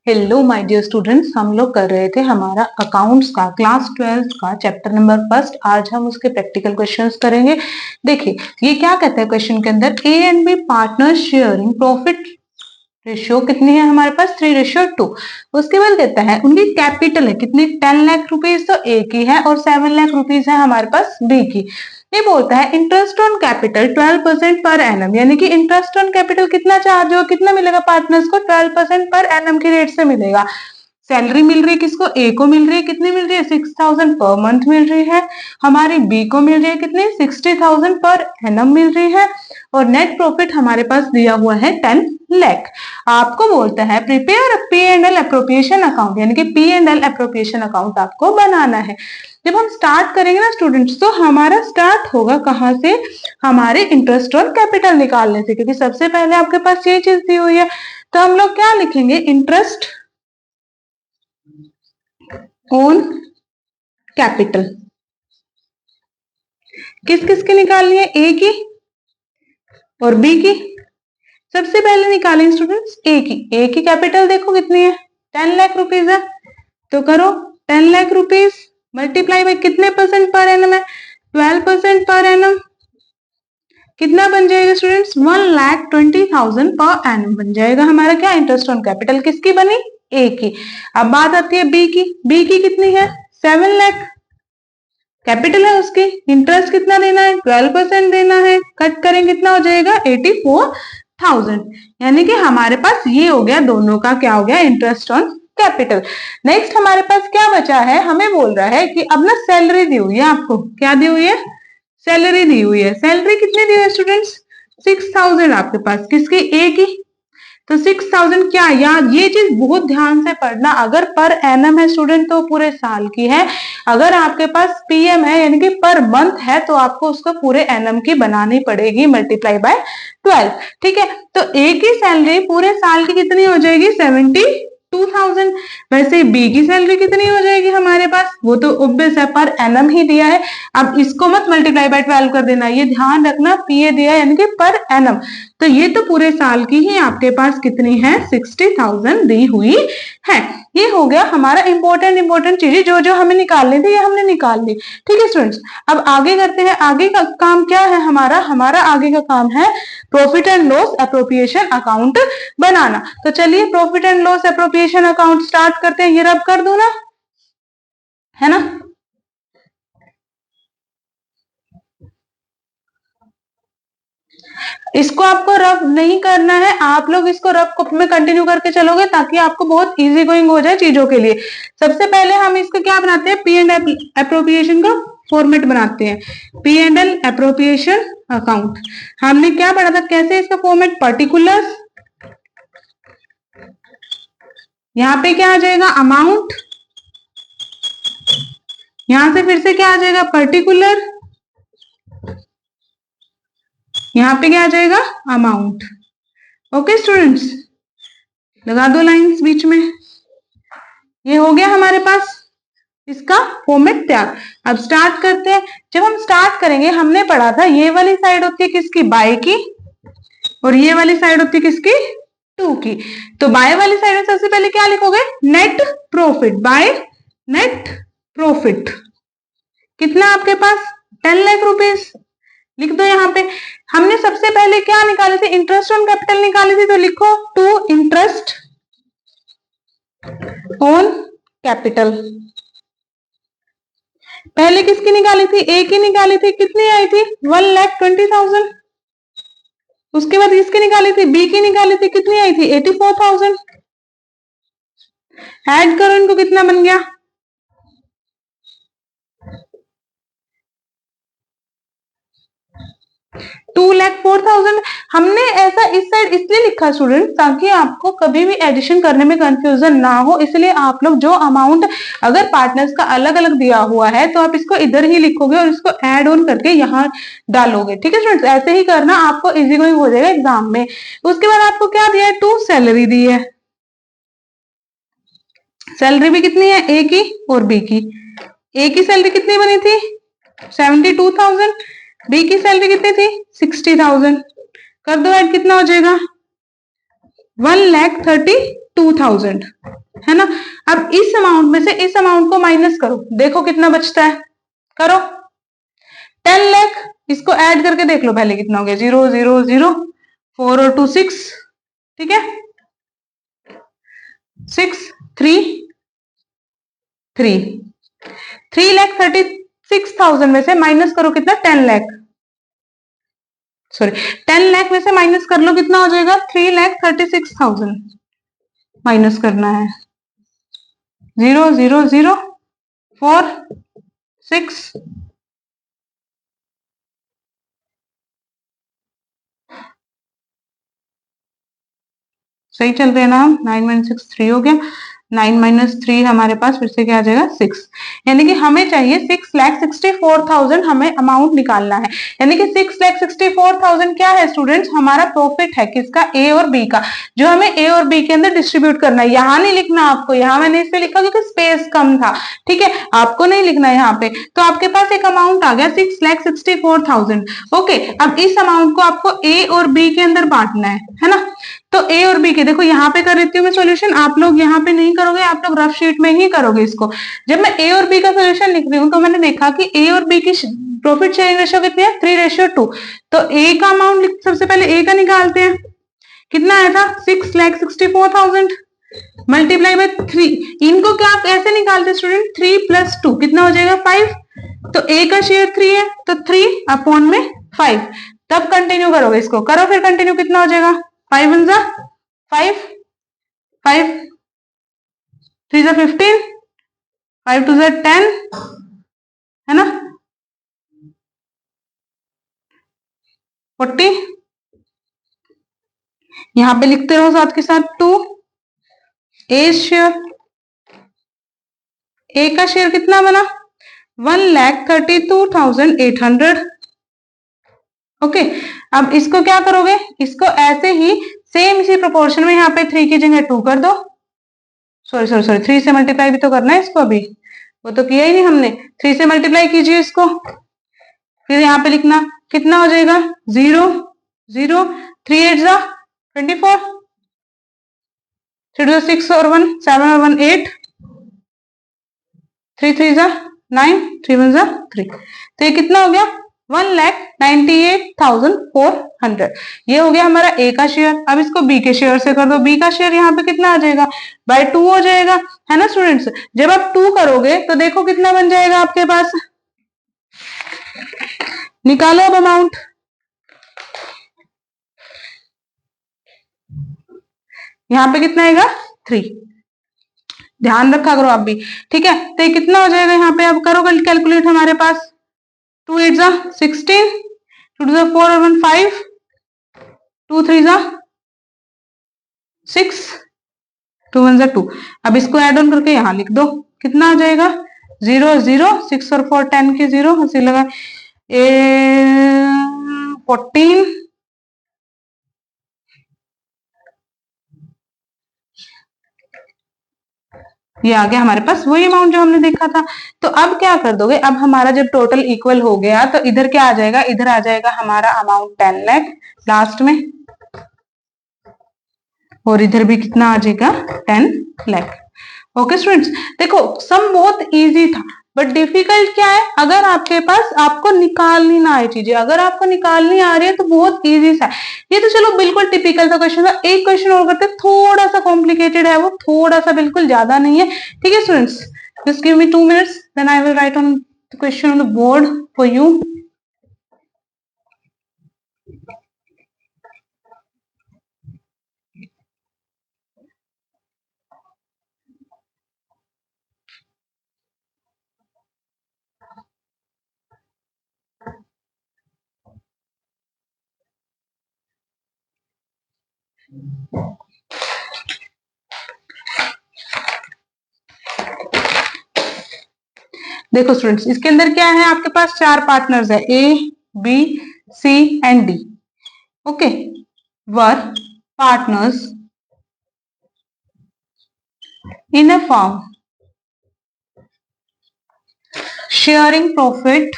Hello my dear students, हम लोग कर रहे थे हमारा अकाउंट्स का क्लास 12th का चैप्टर नंबर फर्स्ट। आज हम उसके प्रैक्टिकल क्वेश्चंस करेंगे। देखिए ये क्या कहता है क्वेश्चन के अंदर, A and B partner sharing profit ratio कितनी है हमारे पास 3:2। उसके बाद कहता है उनकी कैपिटल है कितनी 10 लाख रुपीज, तो ए की है, और 7 लाख रुपीज है हमारे पास बी की। ये बोलता है interest on capital 12% per annum, यानी कि इंटरेस्ट ऑन कैपिटल कितना चार्ज हो, कितना मिलेगा पार्टनर्स को 12% पर एनम की रेट से मिलेगा। सैलरी मिल रही है किसको, ए को मिल रही है, कितनी मिल रही है 6000 पर मंथ मिल रही है। हमारी बी को मिल रही है कितनी 60,000 पर एनम मिल रही है। और नेट प्रॉफिट हमारे पास दिया हुआ है 10 लाख। आपको बोलता है prepare P and L appropriation account, यानी कि P and L appropriation account आपको बनाना है। जब हम स्टार्ट करेंगे ना स्टूडेंट्स, तो हमारा स्टार्ट होगा कहां से, हमारे इंटरेस्ट और कैपिटल निकालने से, क्योंकि सबसे पहले आपके पास ये चीज दी हुई है। तो हम लोग क्या लिखेंगे, इंटरेस्ट ऑन कैपिटल। किस किस की निकालनी है, ए की और बी की। सबसे पहले निकालें स्टूडेंट्स ए की। ए की कैपिटल देखो कितनी है 10 लाख रुपीज है, तो करो 10 लाख रुपीज मल्टीप्लाई बाय कितने परसेंट पर एनम है, 12% पर एनम। कितना बन जाएगा स्टूडेंट्स, 1,20,000 पर एनम बन जाएगा हमारा क्या, इंटरेस्ट ऑन कैपिटल। किसकी बनी, ए की। अब बात आती है बी की। बी की कितनी है 7 लाख कैपिटल है उसकी, इंटरेस्ट कितना देना है 12% देना है। कट करें कितना हो जाएगा 84,000। यानी कि हमारे पास ये हो गया दोनों का क्या हो गया, इंटरेस्ट ऑन कैपिटल। नेक्स्ट हमारे पास क्या बचा है, हमें बोल रहा है कि अब ना सैलरी दी हुई है आपको, क्या दी हुई है, सैलरी दी हुई है। सैलरी कितनी दी है स्टूडेंट्स 6,000 आपके पास, किसकी, ए की। तो 6,000 क्या, यार ये चीज बहुत ध्यान से पढ़ना, अगर पर एनम है स्टूडेंट तो पूरे साल की है, अगर आपके पास पीएम है यानी कि पर मंथ है तो आपको उसको पूरे एनम की बनानी पड़ेगी मल्टीप्लाई बाय 12। ठीक है, तो ए की सैलरी पूरे साल की कितनी हो जाएगी 72,000। वैसे बी की सैलरी कितनी हो जाएगी हमारे पास, वो तो ऑब्वियस है पर एनम ही दिया है। अब इसको मत मल्टीप्लाई बाय 12 कर देना, ये ध्यान रखना पीए दिया है यानी कि पर एनम। तो ये तो पूरे साल की ही आपके पास कितनी है 60,000 दी हुई है। ये हो गया हमारा इंपॉर्टेंट चीजें जो जो हमें निकालनी थी ये हमने निकाल ली। ठीक है स्टूडेंट्स, अब आगे करते हैं। आगे का काम क्या है हमारा आगे का काम है profit and loss appropriation account बनाना। तो चलिए profit and loss appropriation account start करते हैं। ये रब कर दो ना, है ना। इसको आपको रफ नहीं करना है, आप लोग इसको रफ में कंटिन्यू करके चलोगे ताकि आपको बहुत इजी गोइंग हो जाए चीजों के लिए। सबसे पहले हम इसको क्या बनाते हैं, पी एंड एप्रोप्रिएशन का फॉर्मेट बनाते हैं, P and L appropriation account. हमने क्या पढ़ा था, कैसे इसका फॉर्मेट, पर्टिकुलर्स, यहाँ पे क्या आ जाएगा अमाउंट, यहां से फिर से क्या आ जाएगा पर्टिकुलर, यहाँ पे क्या आ जाएगा अमाउंट। ओके स्टूडेंट्स, लगा दो लाइंस बीच में। ये हो गया हमारे पास इसका फॉर्मेट तैयार। अब स्टार्ट करते हैं। जब हम स्टार्ट करेंगे, हमने पढ़ा था ये वाली साइड होती है किसकी, बाय की, और ये वाली साइड होती है किसकी, टू की। तो बाय वाली साइड में सबसे पहले क्या लिखोगे, net profit, by net profit. कितना आपके पास 10 लाख रुपीज, लिख दो यहाँ पे। हमने सबसे पहले क्या निकाले थे, इंटरेस्ट ऑन कैपिटल निकाली थी, तो लिखो टू इंटरेस्ट ऑन कैपिटल। पहले किसकी निकाली थी, ए की निकाली थी, कितनी आई थी 1,20,000। उसके बाद किसकी निकाली थी, बी की निकाली थी, कितनी आई थी 84,000। ऐड करो इनको, कितना बन गया 2,04,000। हमने ऐसा इस साइड इसलिए लिखा स्टूडेंट ताकि आपको कभी भी एडिशन करने में कंफ्यूजन ना हो, इसलिए आप लोग जो अमाउंट अगर पार्टनर्स का अलग अलग दिया हुआ है तो आप इसको इधर ही लिखोगे और इसको ऐड ऑन करके यहाँ डालोगे। ठीक है स्टूडेंट्स, ऐसे ही करना, आपको इजी गोइंग हो जाएगा एग्जाम में। उसके बाद आपको क्या दिया है, टू सैलरी दी है। सैलरी भी कितनी है, ए की और बी की। ए की सैलरी कितनी बनी थी 72,000, बी की सैलरी कितनी थी 60,000। कर दो ऐड, कितना हो जाएगा 1,30,000। 2000, है ना। अब इस अमाउंट में से इस अमाउंट को माइनस करो, देखो कितना बचता है, करो 10 लाख। इसको ऐड करके देख लो पहले कितना हो गया, 0 0 0, 4 और 2 6, ठीक है, 6 3 3, 3,36,000 में से माइनस करो कितना, 10 लाख, सॉरी 10 लाख में से माइनस कर लो कितना हो जाएगा, 3,36,000 माइनस करना है, 0 0 0 4 6, सही चल रहे हैं ना हम, 9 - 6 3 हो गया, 9 - 3 हमारे पास फिर से क्या आ जाएगा 6, यानी कि हमें चाहिए 6,64,000 हमें अमाउंट निकालना है, यानी कि 6,64,000 क्या है स्टूडेंट्स, हमारा प्रॉफिट है, किसका, ए और बी का, जो हमें ए और बी के अंदर डिस्ट्रीब्यूट करना है। यहाँ नहीं लिखना आपको, यहाँ मैंने इसलिए लिखा क्योंकि स्पेस कम था, ठीक है, आपको नहीं लिखना है यहाँ पे। तो आपके पास एक अमाउंट आ गया 6,64,000, ओके। अब इस अमाउंट को आपको ए और बी के अंदर बांटना है ना। तो ए और बी के, देखो यहाँ पे कर देती हूँ मैं सॉल्यूशन, आप लोग यहाँ पे नहीं करोगे, आप लोग रफ शीट में ही करोगे इसको। जब मैं ए और बी का सॉल्यूशन लिख रही हूँ तो मैंने देखा कि ए और बी की प्रॉफिट शेयरिंग रेशियो कितनी है, 3:2। तो ए का अमाउंट सबसे पहले ए का निकालते हैं, कितना आया था 6,64,000 मल्टीप्लाई बाय 3, इनको क्या आप ऐसे निकालते स्टूडेंट, 3 + 2 कितना हो जाएगा 5, तो ए का शेयर 3 है तो 3/5, तब कंटिन्यू करोगे इसको, करो फिर कंटिन्यू, कितना हो जाएगा 5 1 जा 5, 5 3 जा 15, 5 2 जा 10, है ना, 40, यहां पे लिखते रहो साथ के साथ 2, ए शेयर, ए का शेयर कितना बना 1,32,800, ओके। अब इसको क्या करोगे, इसको ऐसे ही सेम इसी प्रोपोर्शन में यहाँ पे 3 की जगह 2 कर दो, सॉरी सॉरी सॉरी 3 से मल्टीप्लाई भी तो करना है इसको, अभी वो तो किया ही नहीं हमने, 3 से मल्टीप्लाई कीजिए इसको, फिर यहाँ पे लिखना कितना हो जाएगा 0 0, 3 8 जा 24, 3 6 और 1 7 और 1 8, 3 3 जा 9, 3 1 जा 3, तो ये कितना हो गया 1,98,400, ये हो गया हमारा ए का शेयर। अब इसको बी के शेयर से कर दो, बी का शेयर यहाँ पे कितना आ जाएगा, बाय 2 हो जाएगा, है ना स्टूडेंट्स। जब आप 2 करोगे तो देखो कितना बन जाएगा आपके पास, निकालो अब अमाउंट, यहाँ पे कितना आएगा 3, ध्यान रखा करो आप भी, ठीक है। तो ये कितना हो जाएगा यहाँ पे, अब करो कैलकुलेट, हमारे पास 2 8 जा 16, 2 2 4 और 1 5, 2 3 जा 6, 2 1 जा 2, अब इसको ऐड ऑन करके यहाँ लिख दो, कितना आ जाएगा 0 0, 6 और 4 10 के 0, हंसी लगा 14, ये आ गया हमारे पास वही अमाउंट जो हमने देखा था। तो अब क्या कर दोगे, अब हमारा जब टोटल इक्वल हो गया तो इधर क्या आ जाएगा, इधर आ जाएगा हमारा अमाउंट 10 लाख लास्ट में, और इधर भी कितना आ जाएगा 10 लाख। ओके स्टूडेंट्स, देखो सम बहुत इजी था, बट डिफिकल्ट क्या है, अगर आपके पास आपको निकालनी ना आए चीजें, अगर आपको निकालनी आ रही है तो बहुत इजी सा है। ये तो चलो बिल्कुल टिपिकल सा क्वेश्चन था, एक क्वेश्चन और करते, थोड़ा सा कॉम्प्लिकेटेड है वो, थोड़ा सा, बिल्कुल ज्यादा नहीं है, ठीक है students. Just give me 2 minutes, then I will write on the question on the board for you. देखो स्टूडेंट्स, इसके अंदर क्या है, आपके पास 4 पार्टनर्स है, A B C and D, okay, were partners in a firm sharing profit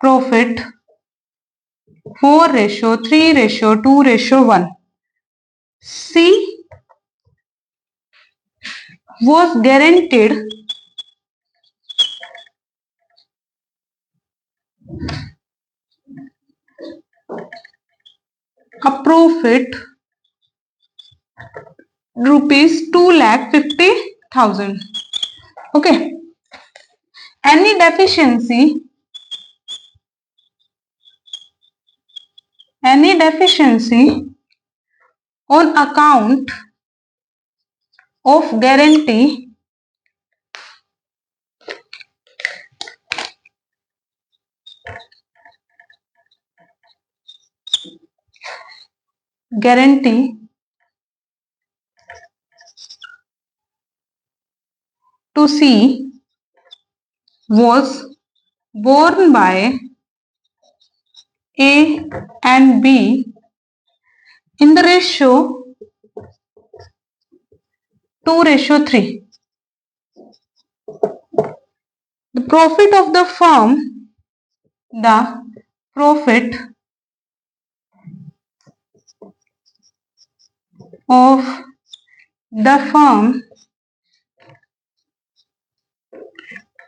4:3:2:1, C was guaranteed a profit rupees 2,50,000. Okay. Any deficiency on account of guarantee to C was borne by A and B in the ratio 2:3. The profit of the firm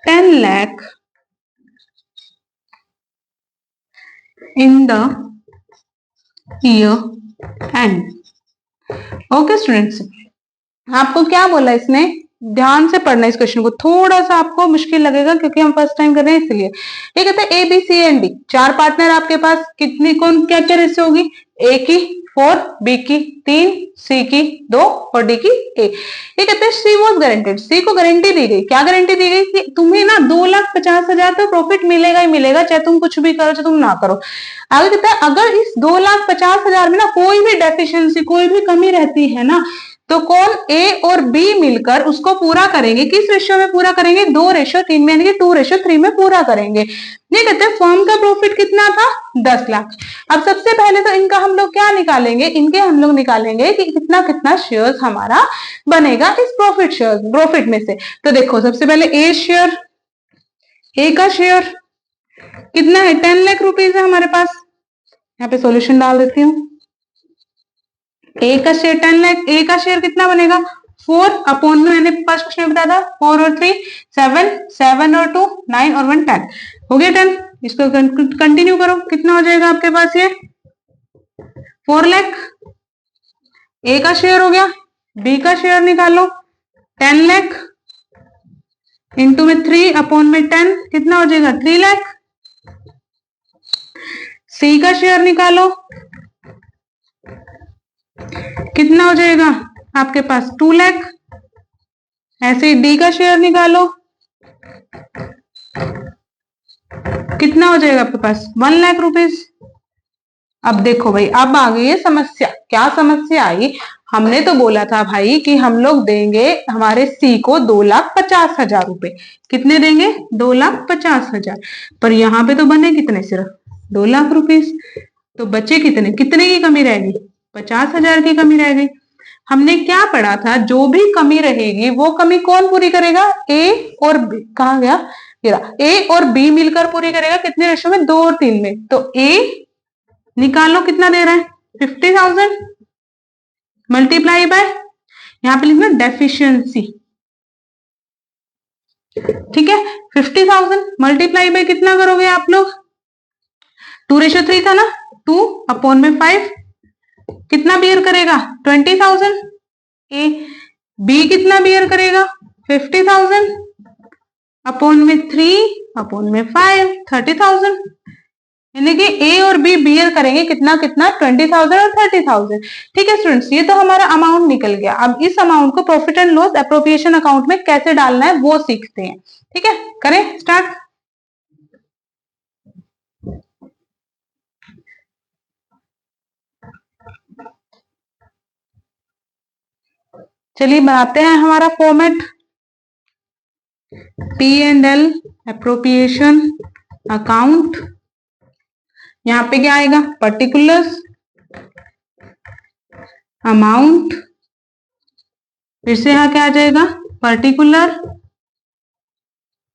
$10 lakh in the year end. Okay students, आपको क्या बोला इसने, ध्यान से पढ़ना इस question को, थोड़ा सा आपको मुश्किल लगेगा क्योंकि हम फर्स्ट टाइम कर रहे हैं इसलिए। ये कहते हैं A B C and D, 4 partner आपके पास, कितनी कौन क्या क्या रेशियो होगी, ए की 4, बी की 3, सी की 2 और डी की 1। ये कहते हैं सी वॉज गारंटेड, सी को गारंटी दी गई, क्या गारंटी दी गई कि तुम्हें ना 2,50,000 तो प्रॉफिट मिलेगा ही मिलेगा, चाहे तुम कुछ भी करो चाहे तुम ना करो। आगे कहता है अगर इस 2,50,000 में ना कोई भी डेफिशिएंसी, कोई भी कमी रहती है ना, तो कौन ए और बी मिलकर उसको पूरा करेंगे, किस रेशियो में पूरा करेंगे, 2:3 में, यानी कि 2:3 में पूरा करेंगे। ये कहते हैं फर्म का प्रॉफिट कितना था, 10 लाख। अब सबसे पहले तो इनका हम लोग क्या निकालेंगे, इनके हम लोग निकालेंगे कि कितना कितना शेयर्स हमारा बनेगा इस प्रॉफिट में से। तो देखो सबसे पहले ए शेयर, ए का शेयर कितना है, 10 लाख रुपीज है हमारे पास। यहाँ पे सॉल्यूशन डाल देती हूँ। ए का शेयर 10 लाख, ए का शेयर कितना बनेगा, 4 अपॉन में, मैंने फर्स्ट क्वेश्चन में बताया था 4 और 3 7, 7 और 2 9 और 1 10, हो गया 10। इसको कंटिन्यू करो, कितना हो जाएगा आपके पास, ये 4 लाख। ए का शेयर हो गया, बी का शेयर निकालो 10 लाख इंटू में 3 अपॉन में 10, कितना हो जाएगा 3 लाख। सी का शेयर निकालो, कितना हो जाएगा आपके पास 2 लाख। ऐसे ही डी का शेयर निकालो, कितना हो जाएगा आपके पास 1 लाख रुपीज। अब देखो भाई, अब आ गई है समस्या। क्या समस्या आई, हमने तो बोला था भाई कि हम लोग देंगे हमारे सी को 2,50,000 रुपए। कितने देंगे, 2,50,000, पर यहाँ पे तो बने कितने, सिर्फ 2 लाख रुपीज। तो बचे कितने, कितने की कमी रहेगी, 50,000 की कमी रह गई। हमने क्या पढ़ा था, जो भी कमी रहेगी वो कमी कौन पूरी करेगा, ए और बी। कहा गया, ए और बी मिलकर पूरी करेगा, कितने रेशो में, 2 और 3 में। तो ए निकालो कितना दे रहा है, 50,000 मल्टीप्लाई बाय, यहां पे लिखना डेफिशिएंसी, ठीक है। 50,000 मल्टीप्लाई बाय कितना करोगे आप लोग, 2:3 था ना, 2 अपॉन में 5, कितना बियर करेगा 20,000। ए बी कितना बियर करेगा 50,000 अपॉन में 3 अपॉन में 5 30,000, यानी कि ए और बी बियर करेंगे कितना कितना 20,000 और 30,000। ठीक है स्टूडेंट्स, ये तो हमारा अमाउंट निकल गया। अब इस अमाउंट को profit and loss appropriation account में कैसे डालना है वो सीखते हैं। ठीक है, करें स्टार्ट। चलिए बनाते हैं हमारा फॉर्मेट, P&L एप्रोप्रिएशन अकाउंट। यहां पे क्या आएगा, पर्टिकुलर्स, अमाउंट, फिर से यहां क्या आ जाएगा, पर्टिकुलर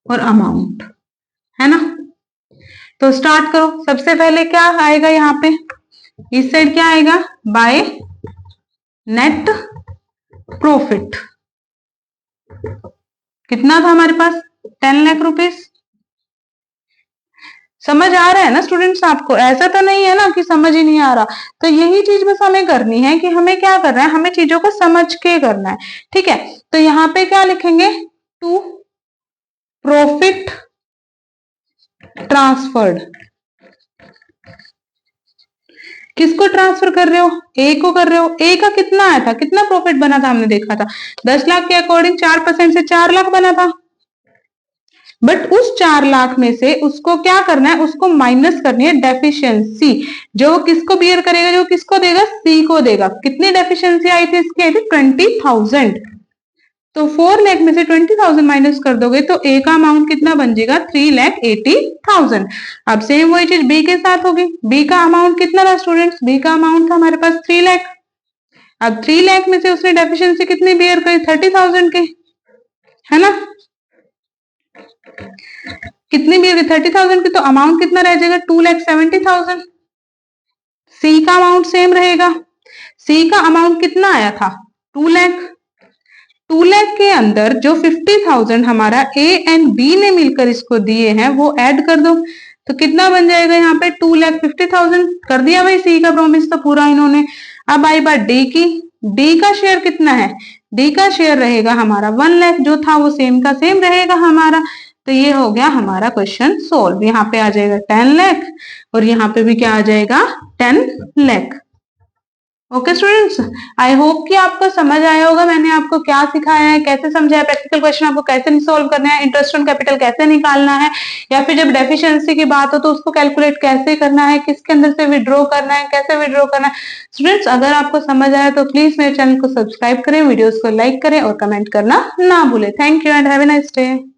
और अमाउंट, है ना। तो स्टार्ट करो। सबसे पहले क्या आएगा, यहाँ पे इस साइड क्या आएगा, बाय नेट प्रॉफिट कितना था हमारे पास 10 लाख रुपीस। समझ आ रहा है ना स्टूडेंट्स आपको, ऐसा तो नहीं है ना कि समझ ही नहीं आ रहा। तो यही चीज बस हमें करनी है कि हमें क्या करना है, हमें चीजों को समझ के करना है, ठीक है। तो यहाँ पे क्या लिखेंगे, टू प्रॉफिट ट्रांसफर्ड, किसको ट्रांसफर कर रहे हो, ए को कर रहे हो। ए का कितना आया था, कितना प्रॉफिट बना था, हमने देखा था 10 लाख के अकॉर्डिंग 4% से 4 लाख बना था। बट उस 4 लाख में से उसको क्या करना है, उसको माइनस करनी है डेफिशिएंसी, जो किसको बियर करेगा, जो किसको देगा, सी को देगा। कितनी डेफिशिएंसी आई थी इसकी, आई थी 20,000। तो 4 लाख में से 20,000 माइनस कर दोगे तो ए का अमाउंट कितना बन जाएगा, 3,80,000। अब सेम वही चीज बी के साथ होगी। बी का अमाउंट कितना था स्टूडेंट्स, बी का अमाउंट था हमारे पास 3 लाख। अब 3 लाख में से उसने डेफिशिएंसी कितनी बियर करी, 30,000 के, है ना। कितनी बियर की, 30,000 की, तो अमाउंट कितना रह जाएगा, 2,70,000। सी का अमाउंट सेम रहेगा। सी का अमाउंट कितना आया था, 2 लाख। 2 लाख के अंदर जो 50,000 हमारा ए एंड बी ने मिलकर इसको दिए हैं वो ऐड कर दो, तो कितना बन जाएगा यहाँ पे 2,50,000। कर दिया भाई सी का प्रॉमिस तो पूरा इन्होंने। अब आई बात डी की। डी का शेयर कितना है, डी का शेयर रहेगा हमारा 1 लाख, जो था वो सेम का सेम रहेगा हमारा। तो ये हो गया हमारा क्वेश्चन सोल्व। यहाँ पे आ जाएगा 10 लाख और यहाँ पे भी क्या आ जाएगा 10 lakh. Okay students, I hope कि आपको समझ आया होगा मैंने आपको क्या सिखाया है, कैसे समझाया, प्रैक्टिकल क्वेश्चन आपको कैसे सॉल्व करना है, इंटरेस्ट ऑन कैपिटल कैसे निकालना है, या फिर जब डेफिशिएंसी की बात हो तो उसको कैलकुलेट कैसे करना है, किसके अंदर से विड्रॉ करना है, कैसे विड्रॉ करना है। स्टूडेंट्स अगर आपको समझ आया तो प्लीज मेरे चैनल को सब्सक्राइब करें, वीडियोज को लाइक करें और कमेंट करना ना भूलें। Thank you and have a nice day.